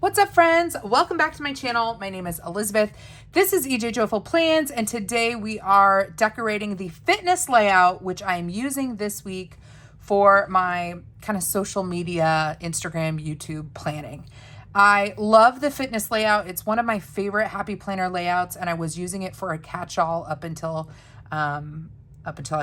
What's up, friends? Welcome back to my channel. My name is Elizabeth. This is EJ Joyful Plans, and today we are decorating the fitness layout, which I am using this week for my kind of social media, Instagram, YouTube planning. I love the fitness layout. It's one of my favorite happy planner layouts, and I was using it for a catch-all up until I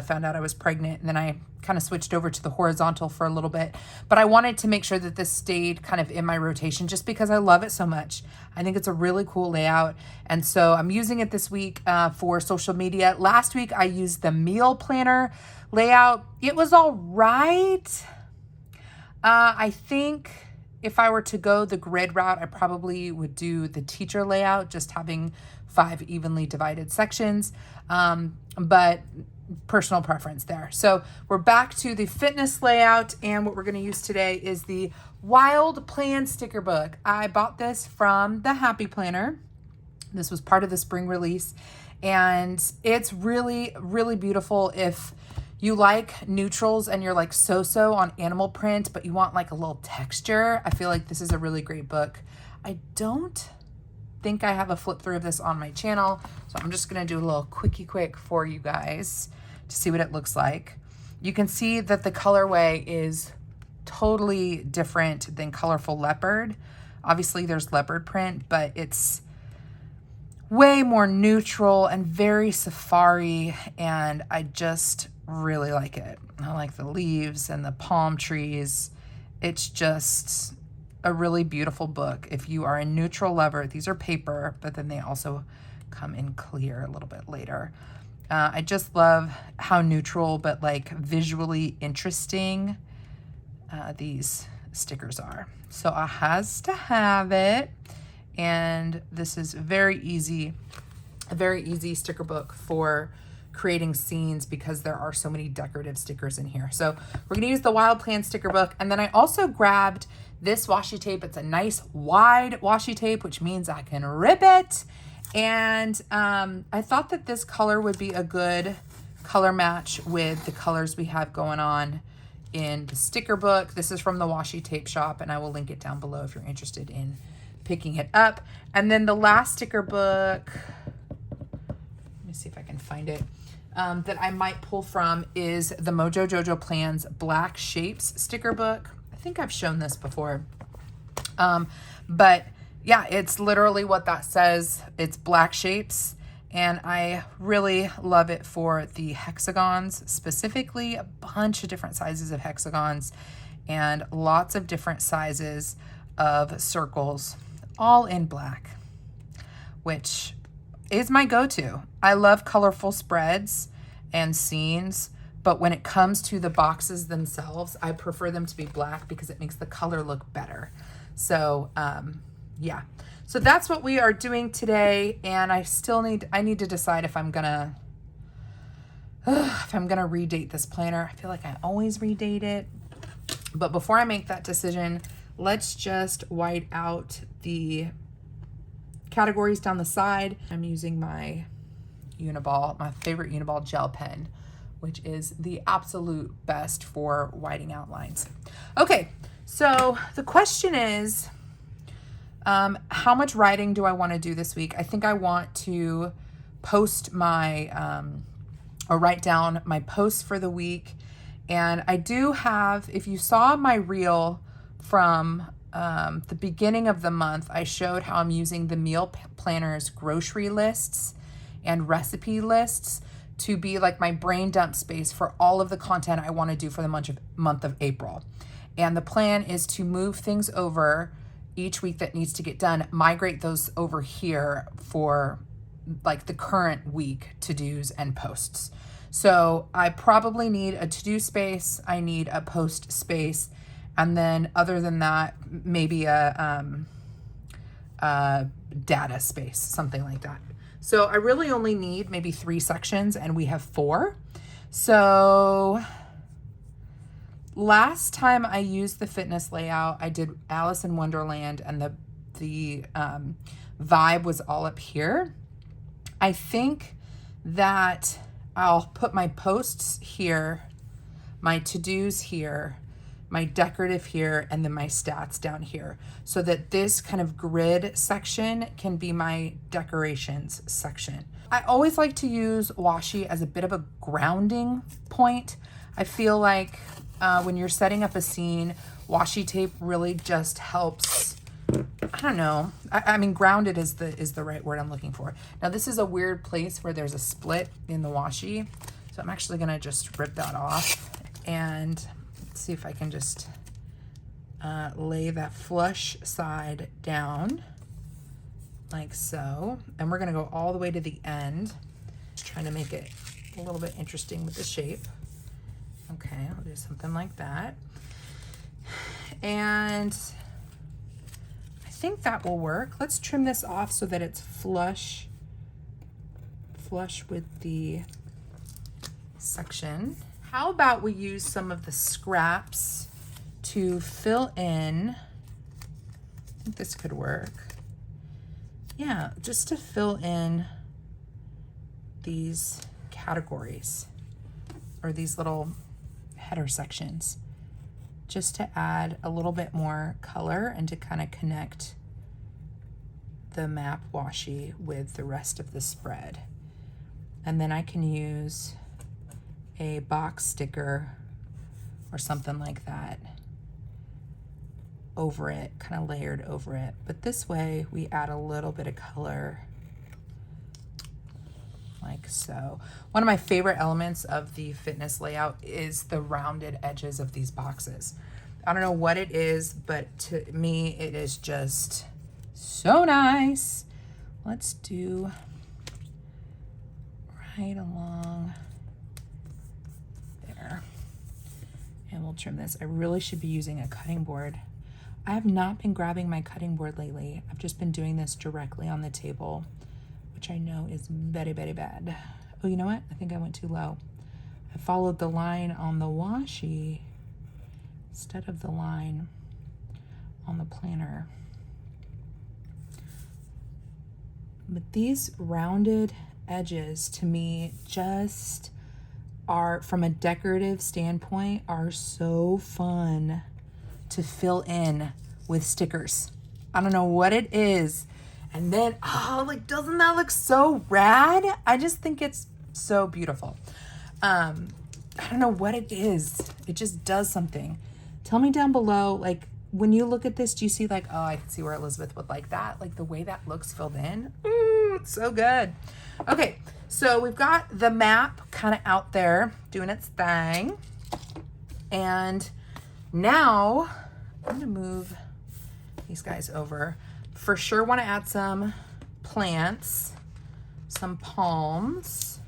found out I was pregnant, and then I kind of switched over to the horizontal for a little bit. But I wanted to make sure that this stayed kind of in my rotation just because I love it so much. I think it's a really cool layout, and so I'm using it this week for social media. Last week I used the meal planner layout. It was all right. I think if I were to go the grid route, I probably would do the teacher layout, just having 5 evenly divided sections. But personal preference there. So we're back to the fitness layout, and what we're going to use today is the Wild Plan sticker book. I bought this from the Happy Planner. This was part of the spring release, and it's really, really beautiful. If you like neutrals and you're like so-so on animal print, but you want like a little texture, I feel like this is a really great book. I don't think I have a flip through of this on my channel, so I'm just gonna do a little quickie quick for you guys to see what it looks like. You can see that the colorway is totally different than Colorful Leopard. Obviously there's leopard print, but it's way more neutral and very safari, and I just really like it. I like the leaves and the palm trees. It's just a really beautiful book. If you are a neutral lover, these are paper, but then they also come in clear a little bit later. I just love how neutral but like visually interesting these stickers are. So I has to have it, and this is very easy, a very easy sticker book for creating scenes because there are so many decorative stickers in here. So we're gonna use the Wild Plan sticker book, and then I also grabbed this washi tape. It's a nice wide washi tape, which means I can rip it. And I thought that this color would be a good color match with the colors we have going on in the sticker book. This is from the washi tape shop, and I will link it down below if you're interested in picking it up. And then the last sticker book, let me see if I can find it, that I might pull from is the Mojo Jojo Plans Black Shapes sticker book. I think I've shown this before. But yeah, it's literally what that says. It's black shapes, and I really love it for the hexagons, specifically a bunch of different sizes of hexagons and lots of different sizes of circles, all in black, which is my go-to. I love colorful spreads and scenes, but when it comes to the boxes themselves, I prefer them to be black because it makes the color look better. So yeah, so that's what we are doing today, and I need to decide if I'm gonna redate this planner. I feel like I always redate it, but before I make that decision, let's just white out the categories down the side. I'm using my Uniball, my favorite Uniball gel pen, which is the absolute best for whiting out lines. Okay, so the question is, how much writing do I want to do this week? I think I want to post my, or write down my posts for the week. And I do have, if you saw my reel from the beginning of the month, I showed how I'm using the meal planners grocery lists and recipe lists to be like my brain dump space for all of the content I want to do for the month of April. And the plan is to move things over each week that needs to get done, migrate those over here for like the current week to-dos and posts. So I probably need a to-do space, I need a post space, and then other than that, maybe a data space, something like that. So I really only need maybe 3 sections, and we have 4. So last time I used the fitness layout, I did Alice in Wonderland, and the vibe was all up here. I think that I'll put my posts here, my to-dos here, my decorative here, and then my stats down here, so that this kind of grid section can be my decorations section. I always like to use washi as a bit of a grounding point. I feel like when you're setting up a scene, washi tape really just helps. I don't know. I mean, grounded is the right word I'm looking for. Now, this is a weird place where there's a split in the washi, so I'm actually gonna just rip that off and see if I can just lay that flush side down like so. And we're gonna go all the way to the end, just trying to make it a little bit interesting with the shape. Okay, I'll do something like that. And I think that will work. Let's trim this off so that it's flush with the section. How about we use some of the scraps to fill in? I think this could work. Yeah, just to fill in these categories or these little header sections, just to add a little bit more color and to kind of connect the map washi with the rest of the spread. And then I can use a box sticker or something like that over it, kind of layered over it. But this way we add a little bit of color like so. One of my favorite elements of the fitness layout is the rounded edges of these boxes. I don't know what it is, but to me it is just so nice. Let's do right along there. And we'll trim this. I really should be using a cutting board. I have not been grabbing my cutting board lately. I've just been doing this directly on the table, which I know is very, very bad. Oh, you know what? I think I went too low. I followed the line on the washi instead of the line on the planner. But these rounded edges to me just are, from a decorative standpoint, are so fun to fill in with stickers. I don't know what it is. And then, oh, like, doesn't that look so rad? I just think it's so beautiful. I don't know what it is. It just does something. Tell me down below, like, when you look at this, do you see like, oh, I can see where Elizabeth would like that. Like the way that looks filled in. Ooh, it's so good. Okay, so we've got the map kind of out there doing its thing. And now I'm gonna move these guys over. For sure want to add some plants, some palms,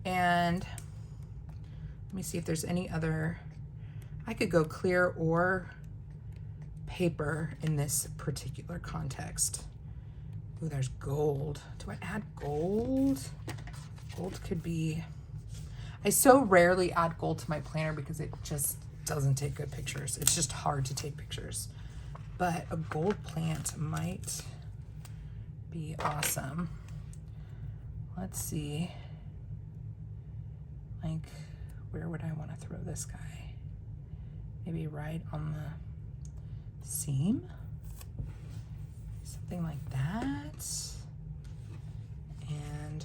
and let me see if there's any other. I could go clear or paper in this particular context. Ooh, there's gold. Do I add gold? Gold could be, I so rarely add gold to my planner because it just doesn't take good pictures. It's just hard to take pictures. But a gold plant might be awesome. Let's see. Like, where would I want to throw this guy? Maybe right on the seam? Something like that. And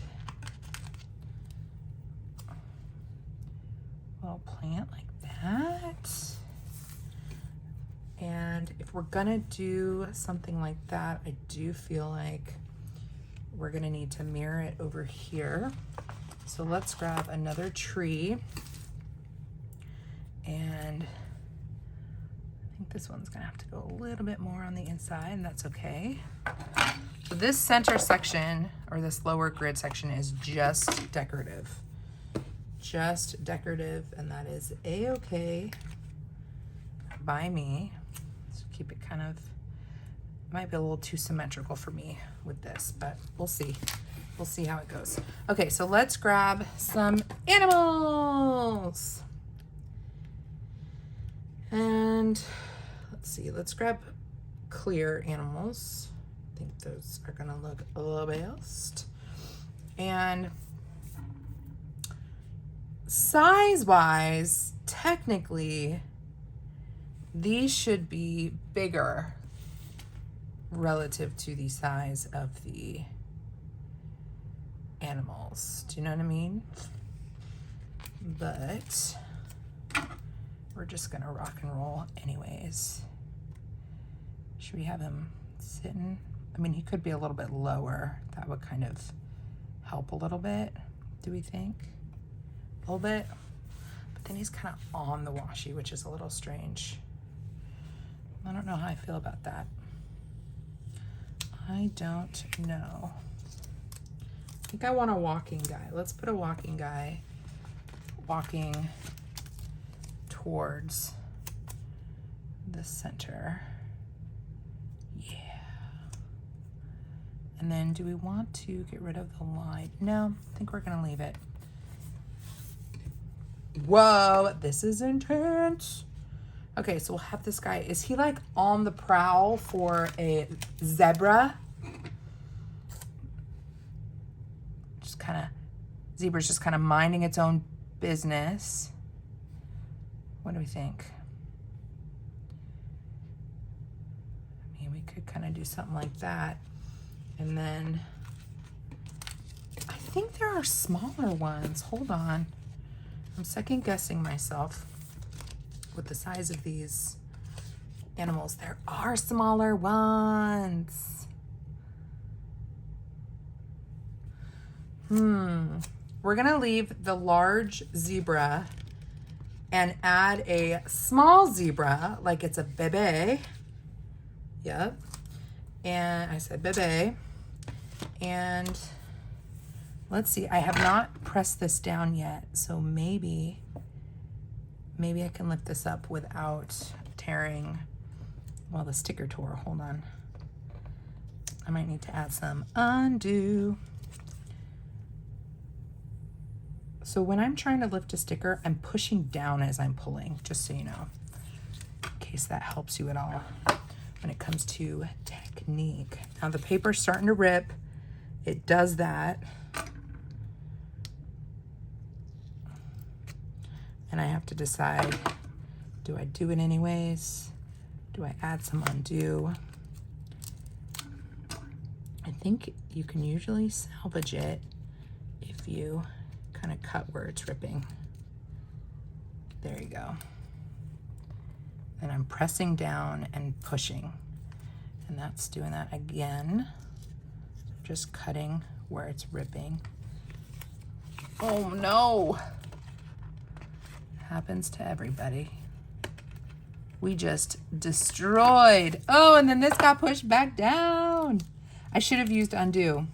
a little plant like that. And if we're gonna do something like that, I do feel like we're gonna need to mirror it over here. So let's grab another tree. And I think this one's gonna have to go a little bit more on the inside, and that's okay. So this center section, or this lower grid section, is just decorative. Just decorative, and that is a-okay by me. Keep it kind of, might be a little too symmetrical for me with this, but we'll see. We'll see how it goes. Okay, so let's grab some animals. And let's see, let's grab clear animals. I think those are gonna look the best. And size-wise, technically, these should be bigger relative to the size of the animals. Do you know what I mean? But we're just gonna rock and roll anyways. Should we have him sitting? I mean, he could be a little bit lower. That would kind of help a little bit, do we think? A little bit? But then he's kind of on the washi, which is a little strange. I don't know how I feel about that. I don't know. I think I want a walking guy. Let's put a walking guy walking towards the center. Yeah. And then do we want to get rid of the line? No, I think we're gonna leave it. Whoa, this is intense. Okay, so we'll have this guy. Is he like on the prowl for a zebra? Just kind of, zebra's just kind of minding its own business. What do we think? I mean, we could kind of do something like that. And then I think there are smaller ones. Hold on. I'm second guessing myself with the size of these animals. There are smaller ones. We're gonna leave the large zebra and add a small zebra like it's a bebe. Yep. And I said bebe. And let's see, I have not pressed this down yet, so maybe I can lift this up without tearing, well, the sticker tore. Hold on. I might need to add some undo. So when I'm trying to lift a sticker, I'm pushing down as I'm pulling, just so you know, in case that helps you at all when it comes to technique. Now the paper's starting to rip. It does that. And I have to decide, do I do it anyways? Do I add some undo? I think you can usually salvage it if you kind of cut where it's ripping. There you go. And I'm pressing down and pushing. And that's doing that again. Just cutting where it's ripping. Oh no! Happens to everybody. We just destroyed. Oh, and then this got pushed back down. I should have used undo.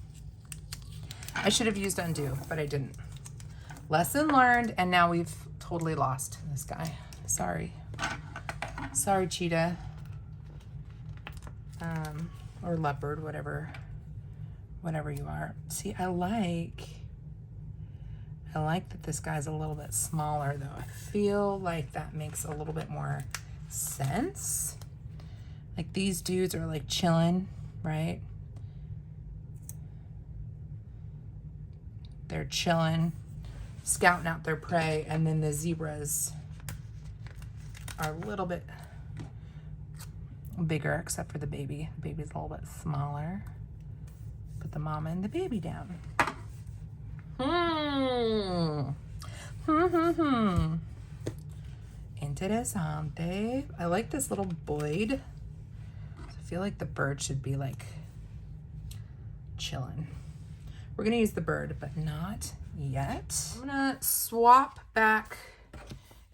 I should have used undo, but I didn't. Lesson learned, and now we've totally lost this guy. Sorry. Sorry, cheetah. Or leopard, whatever you are. See, I like that this guy's a little bit smaller though. I feel like that makes a little bit more sense. Like these dudes are like chilling, right? They're chilling, scouting out their prey, and then the zebras are a little bit bigger, except for the baby. The baby's a little bit smaller. Put the mama and the baby down. Interesante. I like this little Boyd. I feel like the bird should be like chilling. We're gonna use the bird, but not yet. I'm gonna swap back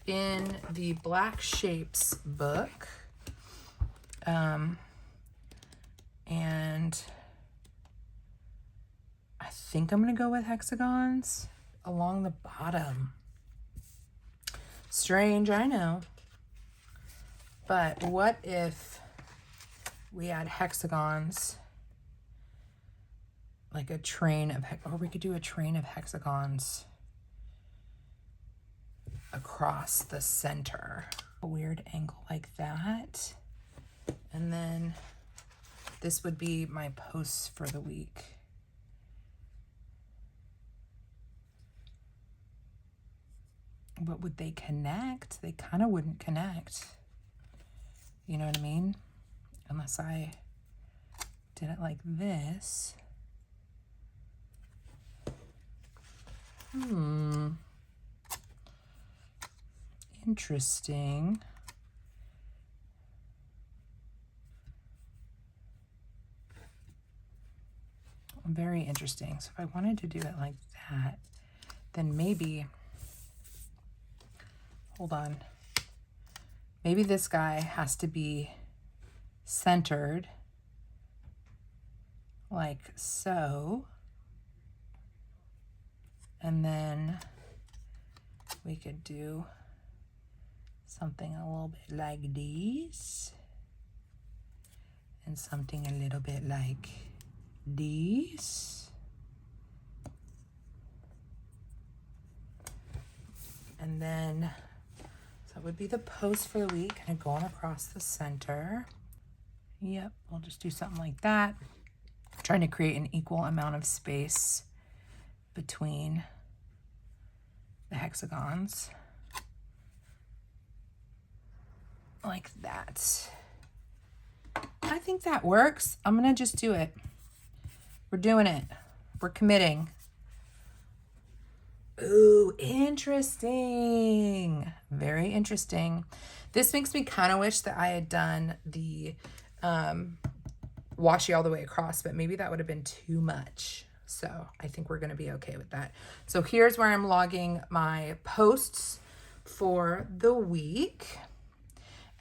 in the Black Shapes book. And I think I'm gonna go with hexagons along the bottom. Strange, I know. But what if we add hexagons, like a train of, or we could do a train of hexagons across the center. A weird angle like that. And then this would be my posts for the week. But would they connect? They kind of wouldn't connect. You know what I mean? Unless I did it like this. Interesting. Very interesting. So if I wanted to do it like that, then maybe, hold on. Maybe this guy has to be centered like so. And then we could do something a little bit like this. And something a little bit like this. And then, so that would be the post for the week, kind of going across the center. Yep, we'll just do something like that. Trying to create an equal amount of space between the hexagons. Like that. I think that works. I'm gonna just do it. We're doing it. We're committing. Ooh, interesting. Very interesting. This makes me kind of wish that I had done the washi all the way across, but maybe that would have been too much. So I think we're going to be okay with that. So here's where I'm logging my posts for the week.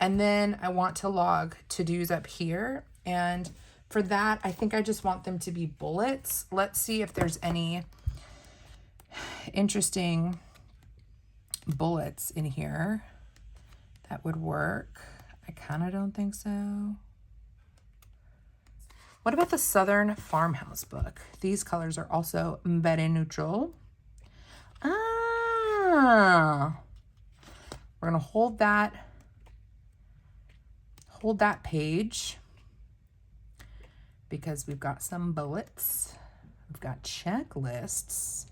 And then I want to log to-dos up here. And for that, I think I just want them to be bullets. Let's see if there's any interesting bullets in here that would work. I kind of don't think so. What about the Southern Farmhouse book? These colors are also very neutral. Ah, we're gonna hold that page because we've got some bullets. We've got checklists.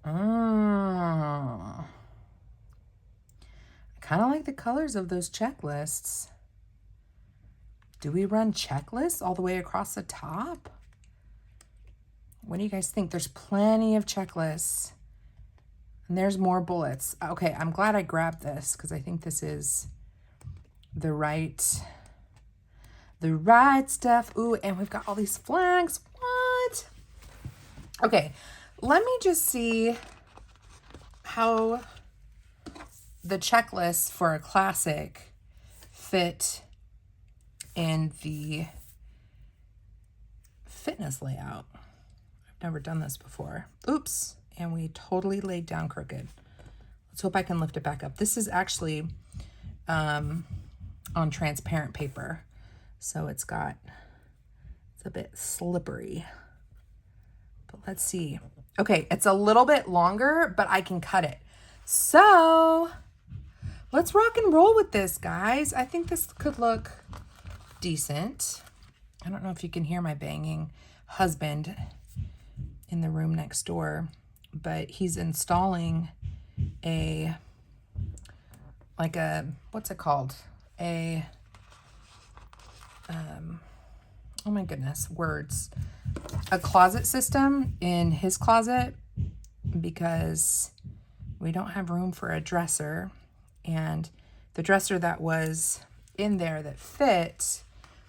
I kind of like the colors of those checklists. Do we run checklists all the way across the top? What do you guys think? There's plenty of checklists. And there's more bullets. Okay, I'm glad I grabbed this because I think this is the right stuff. Ooh, and we've got all these flags. What? Okay, let me just see how the checklists for a classic fit in the fitness layout. I've never done this before. Oops, and we totally laid down crooked. Let's hope I can lift it back up. This is actually on transparent paper, so it's a bit slippery. But let's see. Okay, it's a little bit longer, but I can cut it. So let's rock and roll with this, guys. I think this could look decent. I don't know if you can hear my banging husband in the room next door, but he's installing what's it called? Oh my goodness, words. A closet system in his closet because we don't have room for a dresser, and the dresser that was in there that fit,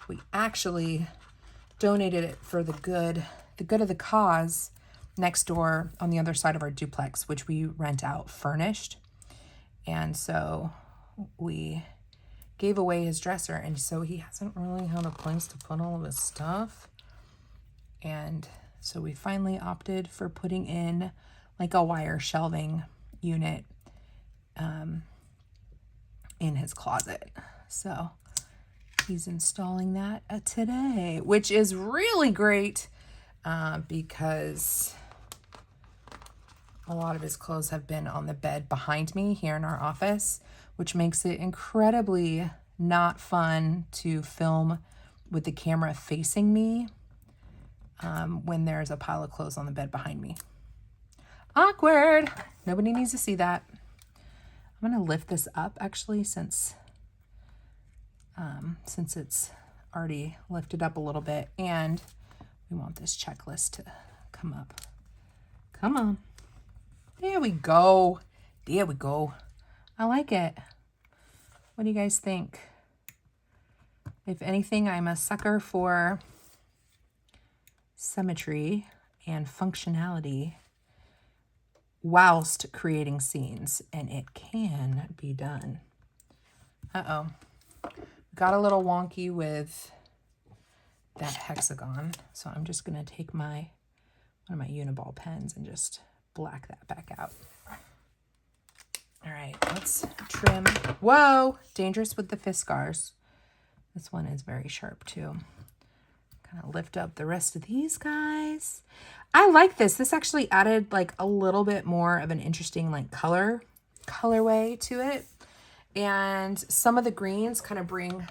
we actually donated it for the good of the cause next door on the other side of our duplex, which we rent out furnished. And so we gave away his dresser, and so he hasn't really had a place to put all of his stuff. And so we finally opted for putting in like a wire shelving unit in his closet. So he's installing that today, which is really great because a lot of his clothes have been on the bed behind me here in our office, which makes it incredibly not fun to film with the camera facing me when there's a pile of clothes on the bed behind me. Awkward. Nobody needs to see that. I'm going to lift this up actually, since since it's already lifted up a little bit, and we want this checklist to come up. Come on. There we go. There we go. I like it. What do you guys think? If anything, I'm a sucker for symmetry and functionality whilst creating scenes, and it can be done. Uh-oh. Got a little wonky with that hexagon, so I'm just going to take one of my Uniball pens and just black that back out. All right, let's trim. Whoa, dangerous with the Fiskars. This one is very sharp too. Kind of lift up the rest of these guys. I like this. This actually added like a little bit more of an interesting like colorway to it. And some of the greens kind of bring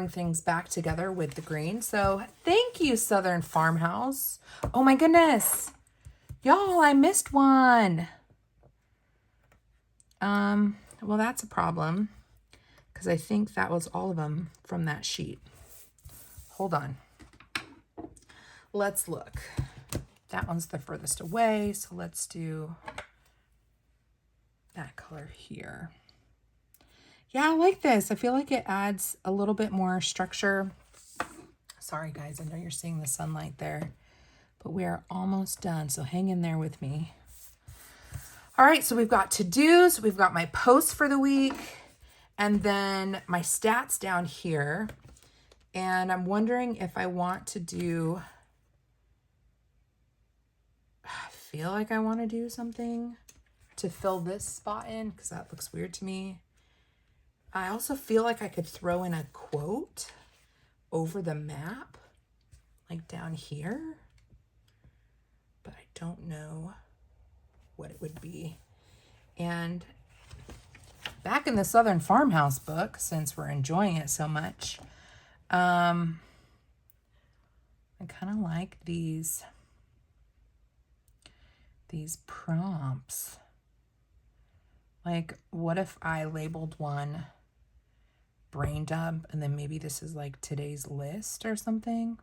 things back together with the green. So thank you, Southern Farmhouse. Oh my goodness. Y'all, I missed one. Well, that's a problem because I think that was all of them from that sheet. Hold on. Let's look. That one's the furthest away, so let's do that color here. Yeah, I like this. I feel like it adds a little bit more structure. Sorry, guys, I know you're seeing the sunlight there, but we are almost done, so hang in there with me. All right, so we've got to-dos, we've got my posts for the week, and then my stats down here. And I'm wondering if I want to do, I feel like I want to do something to fill this spot in because that looks weird to me. I also feel like I could throw in a quote over the map, like down here, but I don't know what it would be. And back in the Southern Farmhouse book, since we're enjoying it so much, I kind of like these prompts. Like, what if I labeled one brain dump, and then maybe this is like today's list or something?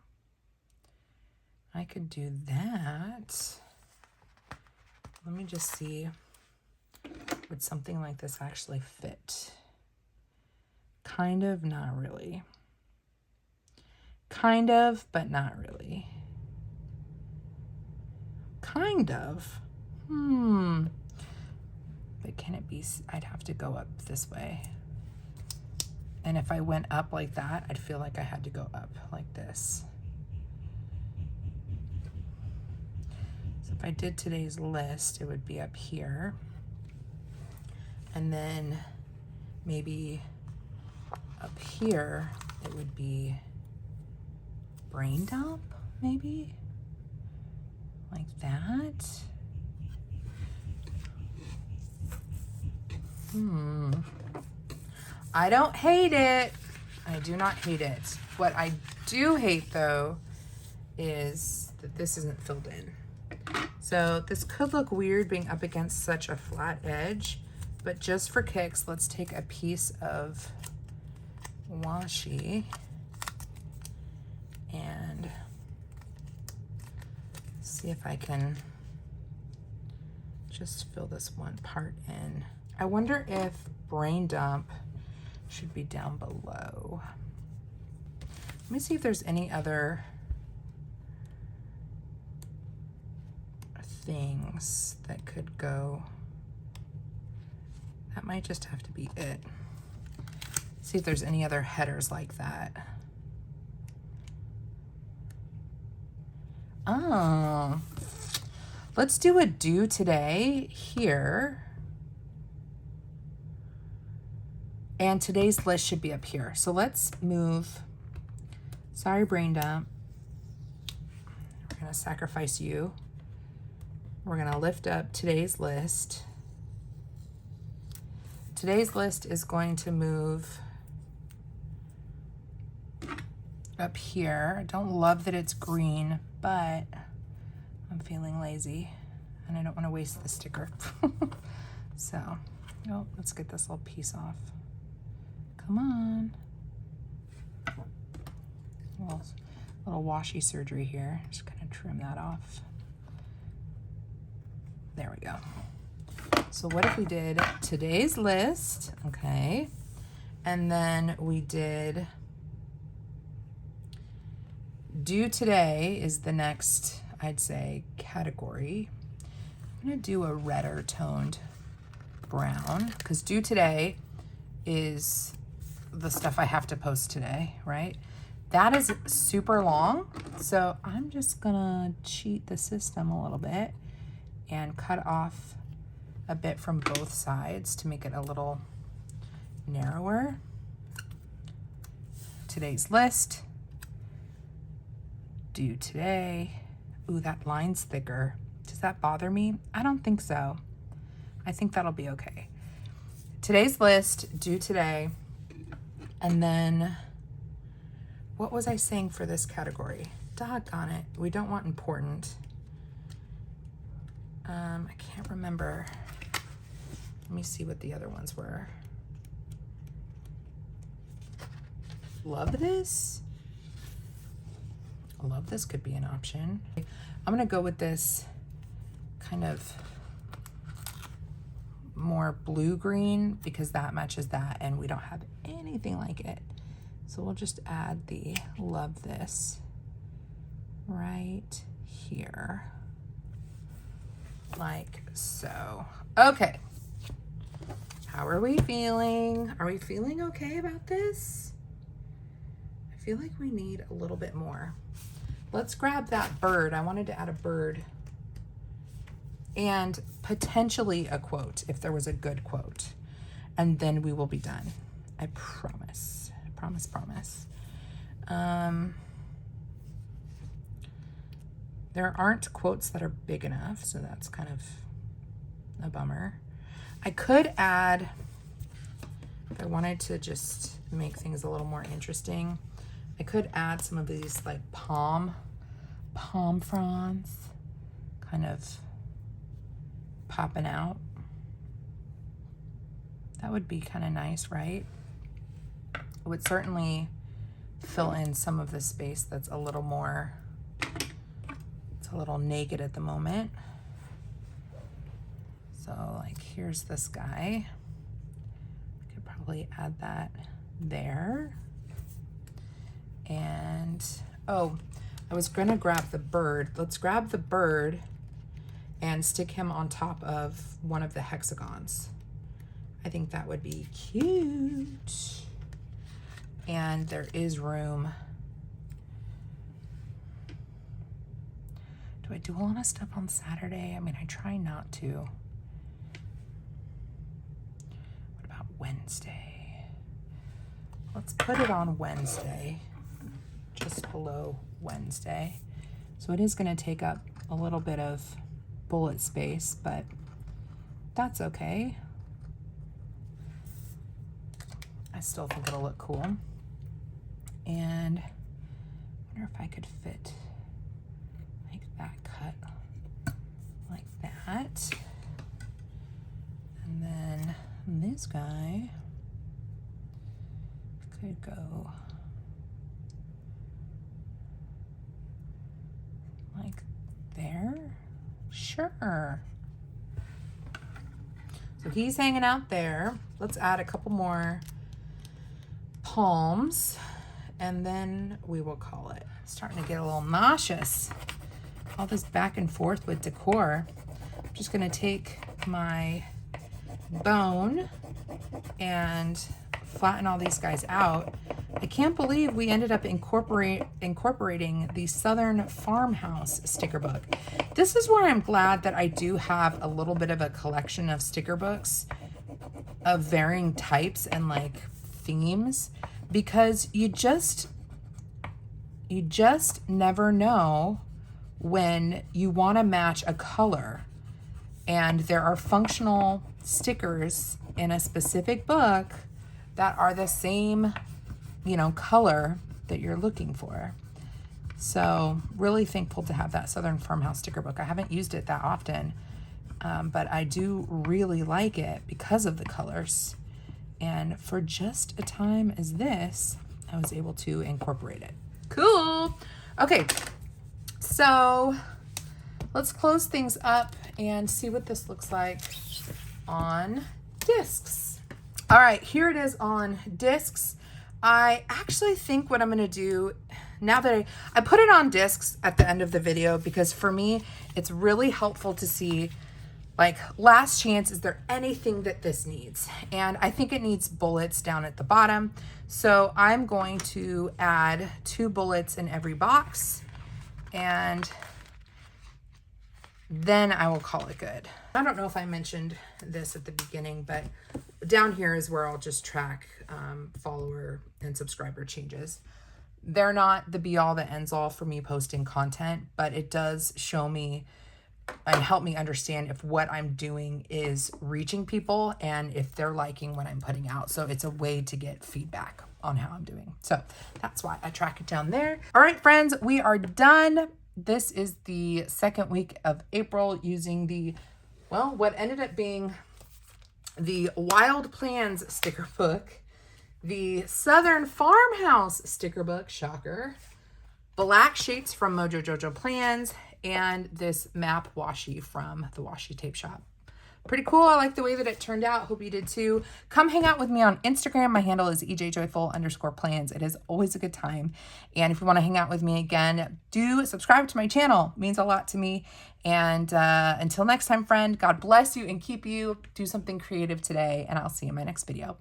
I could do that. Let me just see, would something like this actually fit? Kind of, not really. Kind of, but not really. Kind of. But can it be, I'd have to go up this way. And if I went up like that, I'd feel like I had to go up like this. So if I did today's list, it would be up here. And then maybe up here, it would be brain dump, maybe? Like that. I don't hate it. I do not hate it. What I do hate, though, is that this isn't filled in. So this could look weird being up against such a flat edge, but just for kicks, let's take a piece of washi and see if I can just fill this one part in. I wonder if brain dump should be down below. Let me see if there's any other things that could go. That might just have to be it. See if there's any other headers like that. Oh, let's do a do today here. And today's list should be up here. So let's move, sorry, brain dump. We're gonna sacrifice you. We're gonna lift up today's list. Today's list is going to move up here. I don't love that it's green, but I'm feeling lazy and I don't want to waste the sticker. So, oh, let's get this little piece off. Come on. little washy surgery here. Just gonna trim that off. There we go. So what if we did today's list, okay, and then we did due today is the next, I'd say, category. I'm gonna do a redder toned brown because due today is the stuff I have to post today, right? That is super long, so I'm just gonna cheat the system a little bit and cut off a bit from both sides to make it a little narrower. Today's list, due today. Ooh, that line's thicker. Does that bother me? I don't think so. I think that'll be okay. Today's list, due today, and then what was I saying for this category? Doggone it. We don't want important. I can't remember. Let me see what the other ones were. Love this. Love this could be an option. I'm gonna go with this kind of more blue-green because that matches that and we don't have anything like it. So we'll just add the love this right here, like so. Okay, how are we feeling? Are we feeling okay about this? I feel like we need a little bit more. Let's grab that bird. I wanted to add a bird and potentially a quote if there was a good quote, and then we will be done. I promise. Promise. There aren't quotes that are big enough, so that's kind of a bummer. I could add, if I wanted to just make things a little more interesting, I could add some of these like palm fronds kind of popping out. That would be kind of nice, right? It would certainly fill in some of the space that's a little more, it's a little naked at the moment. So like here's this guy. I could probably add that there. And, oh, I was gonna grab the bird. Let's grab the bird and stick him on top of one of the hexagons. I think that would be cute. And there is room. Do I do a lot of stuff on Saturday? I mean, I try not to. What about Wednesday? Let's put it on Wednesday, just below Wednesday. So it is gonna take up a little bit of bullet space, but that's okay. I still think it'll look cool. And I wonder if I could fit like that cut, like that. And then this guy could go like there. Sure. So he's hanging out there. Let's add a couple more palms and then we will call it. Starting to get a little nauseous. All this back and forth with decor. I'm just gonna take my bone and flatten all these guys out. I can't believe we ended up incorporating the Southern Farmhouse sticker book. This is where I'm glad that I do have a little bit of a collection of sticker books of varying types and like themes, because you just never know when you want to match a color, and there are functional stickers in a specific book that are the same, you know, color that you're looking for. So really thankful to have that Southern Farmhouse sticker book. I haven't used it that often, but I do really like it because of the colors. And for just a time as this, I was able to incorporate it. Cool. Okay, so let's close things up and see what this looks like on discs. All right, here it is on discs. I actually think what I'm gonna do now that I put it on discs at the end of the video, because for me, it's really helpful to see, like, last chance, is there anything that this needs? And I think it needs bullets down at the bottom. So I'm going to add 2 bullets in every box, and then I will call it good. I don't know if I mentioned this at the beginning, but down here is where I'll just track follower and subscriber changes. They're not the be all, the ends all for me posting content, but it does show me and help me understand if what I'm doing is reaching people and if they're liking what I'm putting out. So it's a way to get feedback on how I'm doing. So that's why I track it down there. All right, friends, we are done. This is the second week of April using the, well, what ended up being the Wild Plans sticker book, the Southern Farmhouse sticker book, shocker, black shapes from Mojo Jojo Plans, and this map washi from the Washi Tape Shop. Pretty cool. I like the way that it turned out. Hope you did too. Come hang out with me on Instagram. My handle is ejjoyful_plans. It is always a good time. And if you want to hang out with me again, do subscribe to my channel. It means a lot to me. And until next time, friend, God bless you and keep you. Do something creative today, and I'll see you in my next video.